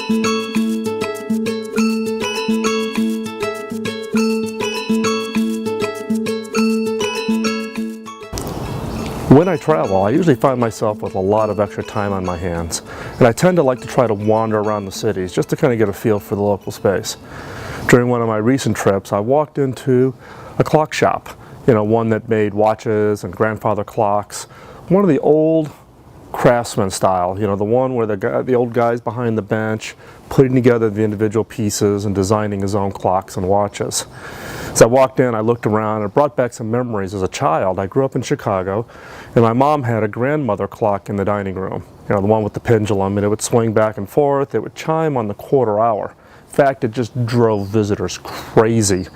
When I travel, I usually find myself with a lot of extra time on my hands, and I tend to like to try to wander around the cities just to kind of get a feel for the local space. During one of my recent trips, I walked into a clock shop, one that made watches and grandfather clocks, one of the old craftsman style, the one where the old guy's behind the bench putting together the individual pieces and designing his own clocks and watches. As I walked in, I looked around and it brought back some memories as a child. I grew up in Chicago, and my mom had a grandmother clock in the dining room, the one with the pendulum, and it would swing back and forth. It would chime on the quarter hour. In fact, it just drove visitors crazy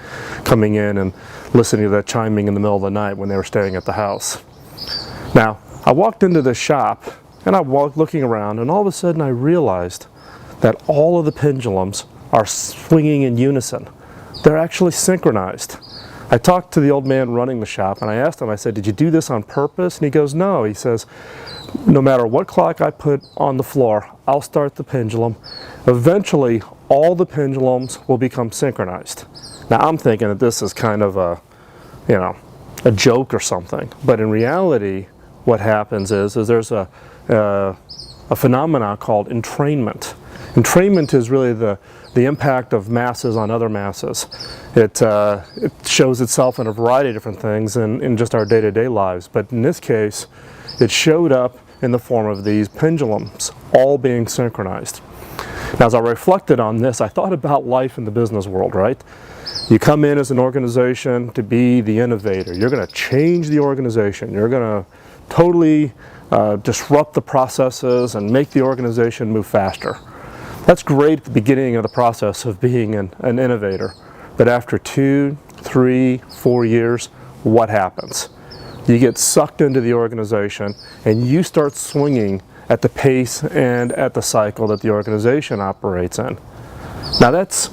coming in and listening to that chiming in the middle of the night when they were staying at the house. Now, I walked into this shop and I walked looking around, and all of a sudden I realized that all of the pendulums are swinging in unison. They're actually synchronized. I talked to the old man running the shop and I asked him, I said, "Did you do this on purpose?" And he goes, "No." He says, "No matter what clock I put on the floor, I'll start the pendulum. Eventually, all the pendulums will become synchronized." Now I'm thinking that this is kind of a joke or something. But in reality, what happens is there's a phenomenon called entrainment. Entrainment is really the impact of masses on other masses. It shows itself in a variety of different things in just our day-to-day lives. But in this case, it showed up in the form of these pendulums all being synchronized. Now, as I reflected on this, I thought about life in the business world, right? You come in as an organization to be the innovator. You're going to change the organization. You're going to totally disrupt the processes and make the organization move faster. That's great at the beginning of the process of being an innovator. But after 2, 3, 4 years, what happens? You get sucked into the organization and you start swinging at the pace and at the cycle that the organization operates in. Now that's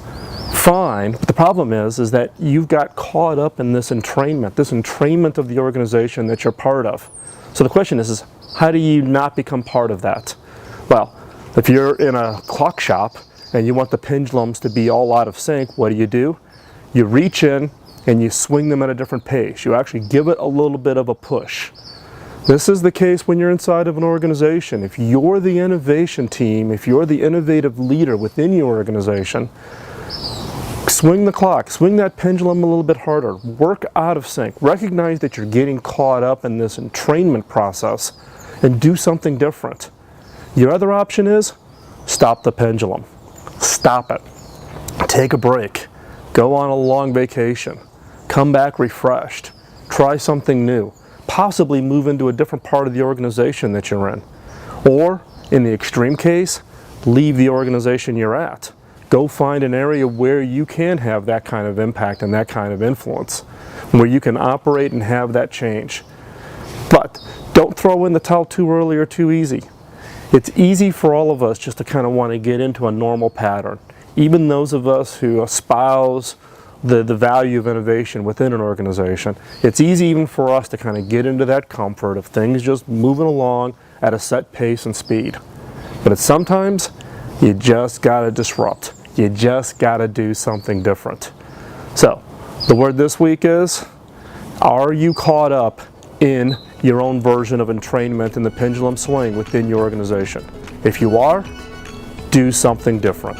fine, but the problem is that you've got caught up in this entrainment of the organization that you're part of. So the question is how do you not become part of that? Well, if you're in a clock shop and you want the pendulums to be all out of sync, what do? You reach in and you swing them at a different pace. You actually give it a little bit of a push. This is the case when you're inside of an organization. If you're the innovation team, if you're the innovative leader within your organization, swing the clock, swing that pendulum a little bit harder, work out of sync, recognize that you're getting caught up in this entrainment process and do something different. Your other option is stop the pendulum. Stop it. Take a break. Go on a long vacation. Come back refreshed. Try something new. Possibly move into a different part of the organization that you're in. Or, in the extreme case, leave the organization you're at. Go find an area where you can have that kind of impact and that kind of influence, where you can operate and have that change. But don't throw in the towel too early or too easy. It's easy for all of us just to kind of want to get into a normal pattern. Even those of us who espouse the value of innovation within an organization, it's easy even for us to kind of get into that comfort of things just moving along at a set pace and speed. But sometimes you just got to disrupt. You just got to do something different. So, the word this week is, are you caught up in your own version of entrainment in the pendulum swing within your organization? If you are, do something different.